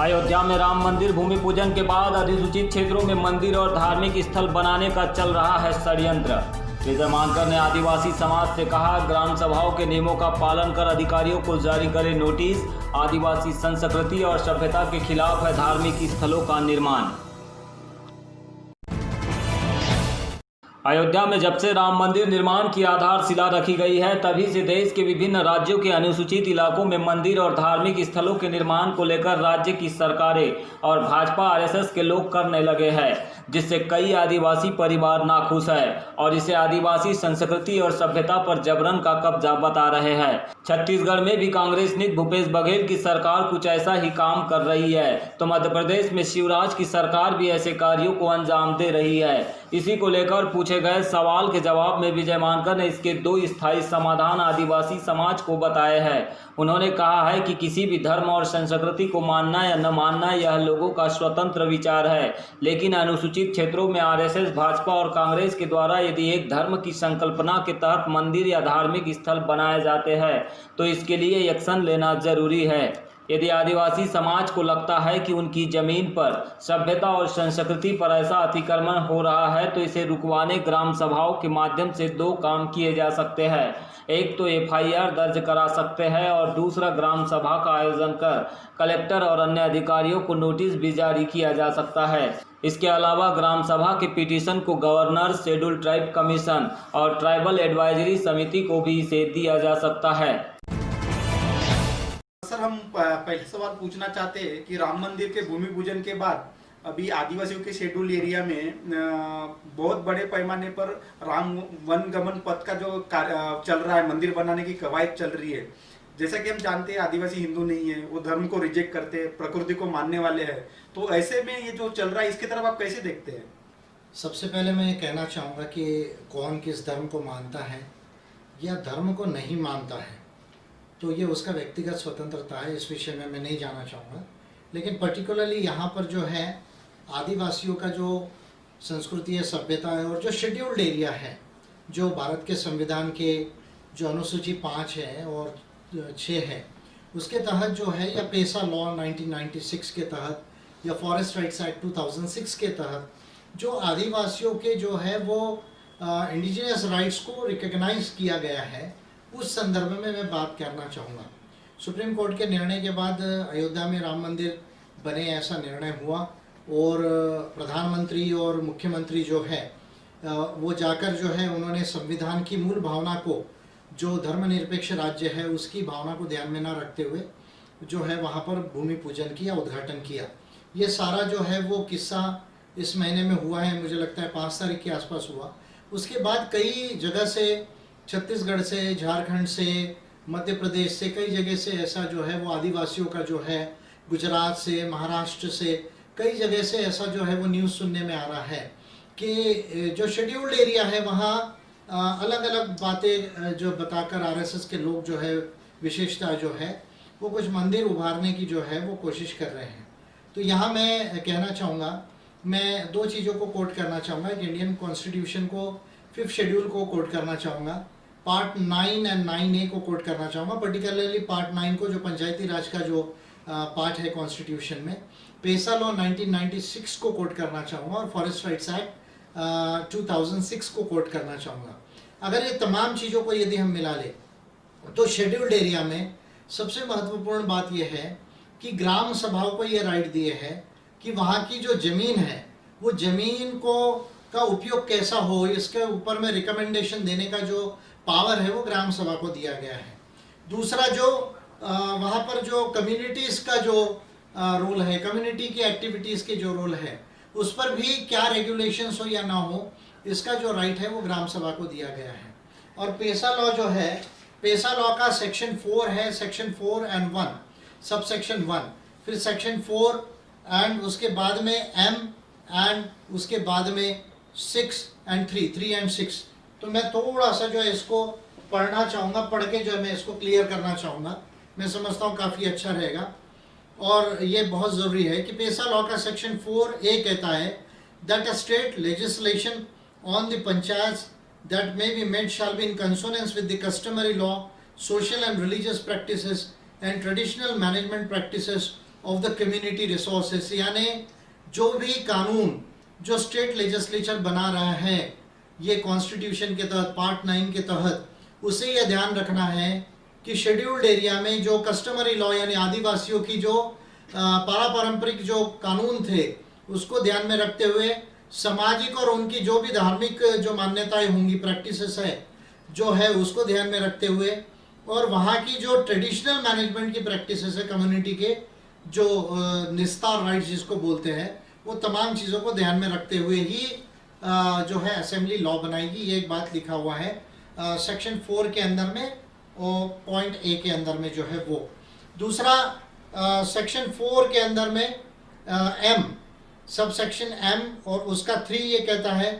अयोध्या में राम मंदिर भूमि पूजन के बाद अधिसूचित क्षेत्रों में मंदिर और धार्मिक स्थल बनाने का चल रहा है षड्यंत्र। विजय मानकर ने आदिवासी समाज से कहा, ग्राम सभाओं के नियमों का पालन कर अधिकारियों को जारी करे नोटिस। आदिवासी संस्कृति और सभ्यता के खिलाफ है धार्मिक स्थलों का निर्माण। अयोध्या में जब से राम मंदिर निर्माण की आधारशिला रखी गई है, तभी से देश के विभिन्न राज्यों के अनुसूचित इलाकों में मंदिर और धार्मिक स्थलों के निर्माण को लेकर राज्य की सरकारें और भाजपा आरएसएस के लोग करने लगे हैं, जिससे कई आदिवासी परिवार नाखुश है और इसे आदिवासी संस्कृति और सभ्यता पर जबरन का कब्जा बता रहे हैं। छत्तीसगढ़ में भी कांग्रेस नेता भूपेश बघेल की सरकार कुछ ऐसा ही काम कर रही है, तो मध्य प्रदेश में शिवराज की सरकार भी ऐसे कार्यों को अंजाम दे रही है। इसी को लेकर पूछे गए सवाल के जवाब में विजय मानकर ने इसके 2 स्थायी समाधान आदिवासी समाज को बताए हैं। उन्होंने कहा है कि किसी भी धर्म और संस्कृति को मानना या न मानना यह लोगों का स्वतंत्र विचार है, लेकिन अनुसूचित क्षेत्रों में आरएसएस, भाजपा और कांग्रेस के द्वारा यदि एक धर्म की संकल्पना के तहत मंदिर या धार्मिक स्थल बनाए जाते हैं तो इसके लिए एक्शन लेना जरूरी है। यदि आदिवासी समाज को लगता है कि उनकी जमीन पर सभ्यता और संस्कृति पर ऐसा अतिक्रमण हो रहा है तो इसे रुकवाने ग्राम सभाओं के माध्यम से 2 काम किए जा सकते हैं। एक तो एफआईआर दर्ज करा सकते हैं और दूसरा ग्राम सभा का आयोजन कर कलेक्टर और अन्य अधिकारियों को नोटिस भी जारी किया जा सकता है। इसके अलावा ग्राम सभा के पिटीशन को गवर्नर, शेड्यूल ट्राइब कमीशन और ट्राइबल एडवाइजरी समिति को भी इसे दिया जा सकता है। सर, हम पहले सवाल पूछना चाहते हैं कि राम मंदिर के भूमि पूजन के बाद अभी आदिवासियों के शेड्यूल एरिया में बहुत बड़े पैमाने पर राम वन गमन पथ का जो चल रहा है, मंदिर बनाने की कवायद चल रही है। जैसा कि हम जानते हैं आदिवासी हिंदू नहीं है, वो धर्म को रिजेक्ट करते हैं, प्रकृति को मानने वाले हैं। तो ऐसे में ये जो चल रहा है इसकी तरफ आप कैसे देखते हैं? सबसे पहले मैं ये कहना चाहूँगा कि कौन किस धर्म को मानता है या धर्म को नहीं मानता है तो ये उसका व्यक्तिगत स्वतंत्रता है, इस विषय में मैं नहीं जाना चाहूँगा। लेकिन पर्टिकुलरली यहाँ पर जो है आदिवासियों का जो संस्कृति है, सभ्यता है और जो शेड्यूल्ड एरिया है, जो भारत के संविधान के जो अनुसूची 5 है और 6 है उसके तहत जो है, या पेसा लॉ 1996 के तहत या फॉरेस्ट राइट्स एक्ट 2006 के तहत जो आदिवासियों के जो है वो इंडिजिनियस राइट्स को रिकग्नाइज किया गया है, उस संदर्भ में मैं बात करना चाहूँगा। सुप्रीम कोर्ट के निर्णय के बाद अयोध्या में राम मंदिर बने, ऐसा निर्णय हुआ और प्रधानमंत्री और मुख्यमंत्री जो है वो जाकर जो है उन्होंने संविधान की मूल भावना को, जो धर्मनिरपेक्ष राज्य है उसकी भावना को ध्यान में न रखते हुए जो है वहाँ पर भूमि पूजन किया, उद्घाटन किया। ये सारा जो है वो किस्सा इस महीने में हुआ है, मुझे लगता है 5 तारीख के आसपास हुआ। उसके बाद कई जगह से, छत्तीसगढ़ से, झारखंड से, मध्य प्रदेश से, कई जगह से ऐसा जो है वो आदिवासियों का जो है, गुजरात से, महाराष्ट्र से, कई जगह से ऐसा जो है वो न्यूज़ सुनने में आ रहा है कि जो शेड्यूल्ड एरिया है वहाँ अलग अलग बातें जो बताकर आरएसएस के लोग जो है, विशेषता जो है वो कुछ मंदिर उभारने की जो है वो कोशिश कर रहे हैं। तो यहाँ मैं कहना चाहूँगा, मैं 2 चीज़ों को कोट करना चाहूँगा। इंडियन कॉन्स्टिट्यूशन को 5th शेड्यूल को कोट करना चाहूँगा, पार्ट 9 और 9A को कोट करना चाहूँगा। पर्टिकुलरली पार्ट 9 को, जो पंचायती राज का जो पार्ट है कॉन्स्टिट्यूशन में, पेसा लॉ 1996 को कोट करना चाहूँगा और फॉरेस्ट राइट्स एक्ट 2006 को कोट करना चाहूँगा। अगर ये तमाम चीज़ों को यदि हम मिला लें तो शेड्यूल्ड एरिया में सबसे महत्वपूर्ण बात यह है कि ग्राम सभाओं को ये राइट दिए है कि वहाँ की जो ज़मीन है वो ज़मीन को का उपयोग कैसा हो, इसके ऊपर में रिकमेंडेशन देने का जो पावर है वो ग्राम सभा को दिया गया है। दूसरा, जो वहाँ पर जो कम्युनिटीज़ का जो रोल है, कम्युनिटी की एक्टिविटीज़ के जो रोल है, उस पर भी क्या रेगुलेशंस हो या ना हो, इसका जो राइट है वो ग्राम सभा को दिया गया है। और पेसा लॉ जो है, पेसा लॉ का सेक्शन 4 है, सेक्शन 4 and 1, सब सेक्शन 1, फिर सेक्शन 4 एंड उसके बाद में M एंड उसके बाद में 6 and 3 and 6। तो मैं थोड़ा सा जो है इसको पढ़ना चाहूँगा, पढ़ के जो है मैं इसको क्लियर करना चाहूँगा। मैं समझता हूँ काफ़ी अच्छा रहेगा और ये बहुत ज़रूरी है कि पेसा लॉ का सेक्शन 4A कहता है that a state legislation on the panchayat that may be made shall be in consonance with the customary law, social and religious practices and traditional management practices of the community resources, यानी जो भी कानून जो state legislature बना रहा है ये constitution के तहत पार्ट 9 के तहत, उसे यह ध्यान रखना है कि शेड्यूल्ड एरिया में जो कस्टमरी लॉ यानी आदिवासियों की जो पारंपरिक जो कानून थे उसको ध्यान में रखते हुए सामाजिक और उनकी जो भी धार्मिक जो मान्यताएं होंगी, प्रैक्टिसेस है जो है उसको ध्यान में रखते हुए, और वहाँ की जो ट्रेडिशनल मैनेजमेंट की प्रैक्टिसेस है कम्युनिटी के जो निस्तार राइट्स जिसको बोलते हैं, वो तमाम चीज़ों को ध्यान में रखते हुए ही जो है असेंबली लॉ बनाएगी। ये एक बात लिखा हुआ है सेक्शन 4 के अंदर में और पॉइंट ए के अंदर में जो है वो। दूसरा सेक्शन 4 के अंदर में एम सब सेक्शन एम और उसका 3 ये कहता है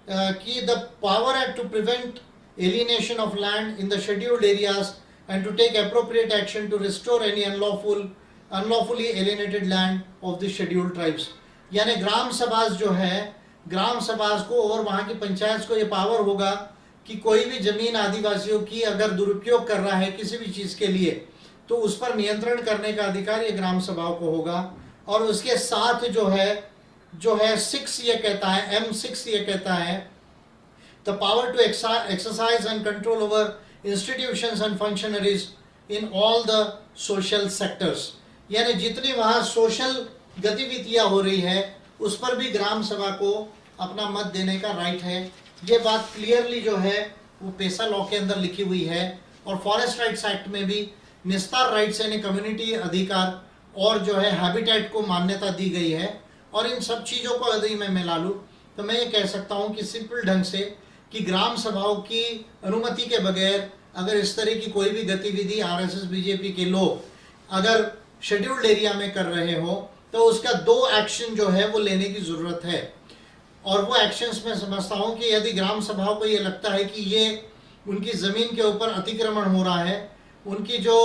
कि the power act to prevent alienation of land in the scheduled areas and to take appropriate action to restore any unlawfully alienated land of the scheduled tribes. यानी ग्राम सभा जो है, ग्राम सभा को और वहाँ की पंचायत को ये पावर होगा कि कोई भी जमीन आदिवासियों की अगर दुरुपयोग कर रहा है किसी भी चीज़ के लिए तो उस पर नियंत्रण करने का अधिकार ये ग्राम सभाओं को होगा। और उसके साथ जो है 6 ये कहता है, M6 ये कहता है the power to exercise and control over institutions and functionaries in all the social sectors. यानी जितनी वहाँ सोशल गतिविधियाँ हो रही है उस पर भी ग्राम सभा को अपना मत देने का राइट है। ये बात क्लियरली जो है वो पेशा लॉ के अंदर लिखी हुई है। और फॉरेस्ट राइट्स एक्ट में भी निस्तार राइट्स यानी कम्युनिटी अधिकार और जो है हैबिटेट को मान्यता दी गई है। और इन सब चीज़ों को यदि मैं मिला लूँ तो मैं ये कह सकता हूँ कि सिंपल ढंग से कि ग्राम सभाओं की अनुमति के बगैर अगर इस तरह की कोई भी गतिविधि आरएसएस बीजेपी के लोग अगर शेड्यूल्ड एरिया में कर रहे हो तो उसका 2 एक्शन जो है वो लेने की ज़रूरत है। और वो एक्शंस में समझता हूँ कि यदि ग्राम सभाओं को ये लगता है कि ये उनकी ज़मीन के ऊपर अतिक्रमण हो रहा है, उनकी जो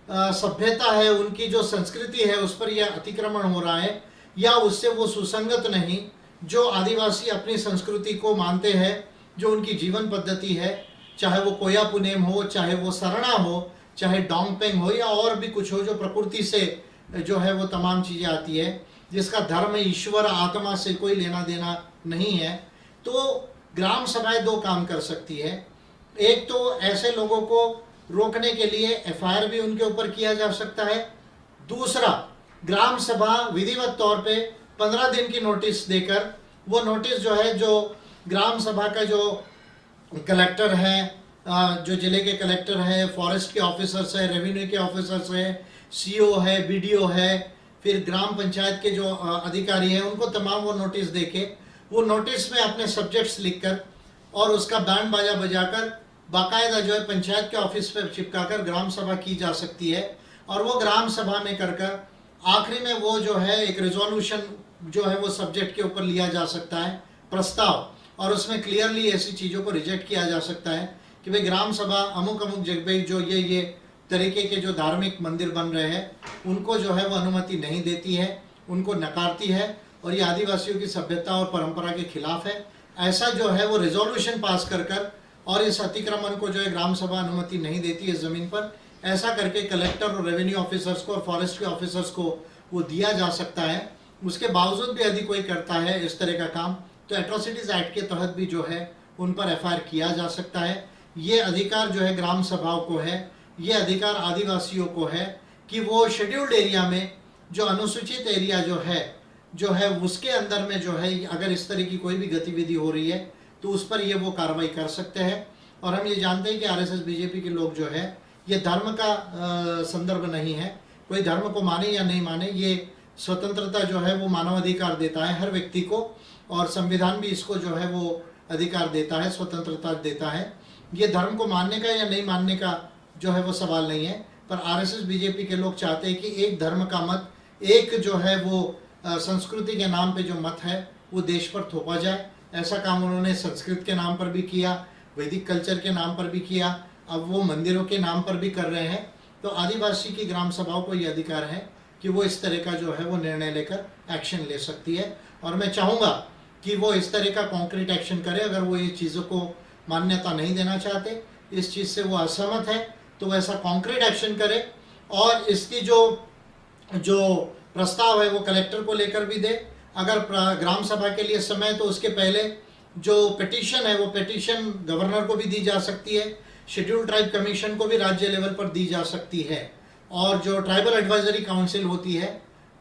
सभ्यता है, उनकी जो संस्कृति है उस पर यह अतिक्रमण हो रहा है या उससे वो सुसंगत नहीं, जो आदिवासी अपनी संस्कृति को मानते हैं, जो उनकी जीवन पद्धति है, चाहे वो कोया पुनेम हो, चाहे वो सरना हो, चाहे डोंगपेंग हो या और भी कुछ हो, जो प्रकृति से जो है वो तमाम चीज़ें आती है, जिसका धर्म ईश्वर आत्मा से कोई लेना देना नहीं है, तो ग्राम सभाएं 2 काम कर सकती है। एक तो ऐसे लोगों को रोकने के लिए एफआईआर भी उनके ऊपर किया जा सकता है। दूसरा, ग्राम सभा विधिवत तौर पे 15 दिन की नोटिस देकर, वो नोटिस जो है जो ग्राम सभा का जो कलेक्टर है, जो जिले के कलेक्टर है, फॉरेस्ट के ऑफिसर्स है, रेवेन्यू के ऑफिसर्स है, सीओ है, बीडीओ है, फिर ग्राम पंचायत के जो अधिकारी हैं, उनको तमाम वो नोटिस देके वो नोटिस में अपने सब्जेक्ट्स लिखकर और उसका बैंड बाजा बजाकर बाकायदा जो है पंचायत के ऑफिस पर चिपकाकर ग्राम सभा की जा सकती है। और वो ग्राम सभा में कर आखिरी में वो जो है एक रेजोल्यूशन जो है वो सब्जेक्ट के ऊपर लिया जा सकता है, प्रस्ताव, और उसमें क्लियरली ऐसी चीज़ों को रिजेक्ट किया जा सकता है कि भाई ग्राम सभा अमुक जगह जो ये तरीके के जो धार्मिक मंदिर बन रहे हैं उनको जो है वो अनुमति नहीं देती है, उनको नकारती है और ये आदिवासियों की सभ्यता और परंपरा के खिलाफ है। ऐसा जो है वो रेजोल्यूशन पास कर और इस अतिक्रमण को जो है ग्राम सभा अनुमति नहीं देती है ज़मीन पर, ऐसा करके कलेक्टर और रेवेन्यू ऑफिसर्स को और फॉरेस्ट के ऑफिसर्स को वो दिया जा सकता है। उसके बावजूद भी यदि कोई करता है इस तरह का काम तो एट्रोसिटीज़ एक्ट के तहत भी जो है उन पर एफआईआर किया जा सकता है। ये अधिकार जो है ग्राम सभाओं को है, ये अधिकार आदिवासियों को है कि वो शेड्यूल्ड एरिया में जो अनुसूचित एरिया जो है उसके अंदर में जो है अगर इस तरह की कोई भी गतिविधि हो रही है तो उस पर ये वो कार्रवाई कर सकते हैं। और हम ये जानते हैं कि आरएसएस बीजेपी के लोग जो है ये धर्म का संदर्भ नहीं है, कोई धर्म को माने या नहीं माने, ये स्वतंत्रता जो है वो मानवाधिकार देता है हर व्यक्ति को और संविधान भी इसको जो है वो अधिकार देता है, स्वतंत्रता देता है। ये धर्म को मानने का या नहीं मानने का जो है वो सवाल नहीं है, पर आरएसएस बीजेपी के लोग चाहते हैं कि एक धर्म का मत, एक जो है वो संस्कृति के नाम पे जो मत है वो देश पर थोपा जाए। ऐसा काम उन्होंने संस्कृत के नाम पर भी किया, वैदिक कल्चर के नाम पर भी किया, अब वो मंदिरों के नाम पर भी कर रहे हैं। तो आदिवासी की ग्राम सभाओं को ये अधिकार है कि वो इस तरह का जो है वो निर्णय लेकर एक्शन ले सकती है। और मैं चाहूँगा कि वो इस तरह का कॉन्क्रीट एक्शन करे। अगर वो ये चीज़ों को मान्यता नहीं देना चाहते, इस चीज़ से वो असहमत है, तो वो ऐसा कॉन्क्रीट एक्शन करे और इसकी जो प्रस्ताव है वो कलेक्टर को लेकर भी दे, अगर ग्राम सभा के लिए समय तो उसके पहले जो पिटीशन है वो पिटीशन गवर्नर को भी दी जा सकती है, शेड्यूल ट्राइब कमीशन को भी राज्य लेवल पर दी जा सकती है, और जो ट्राइबल एडवाइजरी काउंसिल होती है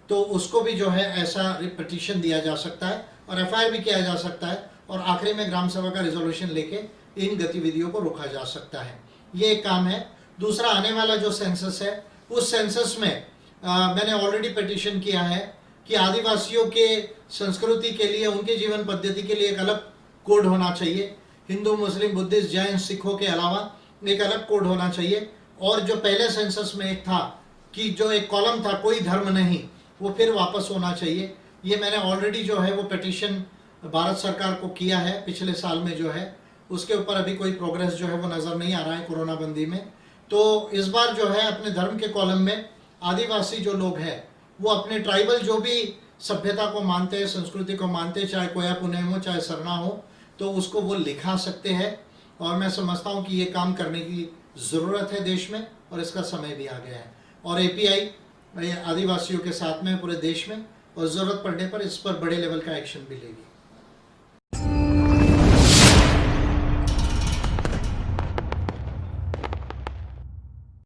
तो उसको भी जो है ऐसा पिटीशन दिया जा सकता है और एफआईआर भी किया जा सकता है, और आखिरी में ग्राम सभा का रिजोल्यूशन लेके इन गतिविधियों को रोका जा सकता है। ये एक काम है। दूसरा, आने वाला जो सेंसस है उस सेंसस में मैंने ऑलरेडी पिटीशन किया है कि आदिवासियों के संस्कृति के लिए, उनके जीवन पद्धति के लिए एक अलग कोड होना चाहिए। हिंदू, मुस्लिम, बुद्धिस्ट, जैन, सिखों के अलावा एक अलग कोड होना चाहिए। और जो पहले सेंसस में एक था कि जो एक कॉलम था कोई धर्म नहीं, वो फिर वापस होना चाहिए। ये मैंने ऑलरेडी जो है वो पिटीशन भारत सरकार को किया है पिछले साल में जो है, उसके ऊपर अभी कोई प्रोग्रेस जो है वो नज़र नहीं आ रहा है कोरोना बंदी में। तो इस बार जो है अपने धर्म के कॉलम में आदिवासी जो लोग हैं वो अपने ट्राइबल जो भी सभ्यता को मानते हैं, संस्कृति को मानते हैं, चाहे कोया पुनेम हो चाहे सरना हो, तो उसको वो लिखा सकते हैं। और मैं समझता हूँ कि ये काम करने की ज़रूरत है देश में, और इसका समय भी आ गया है। और API आदिवासियों के साथ में पूरे देश में, और ज़रूरत पड़ने पर इस पर बड़े लेवल का एक्शन भी लेगी।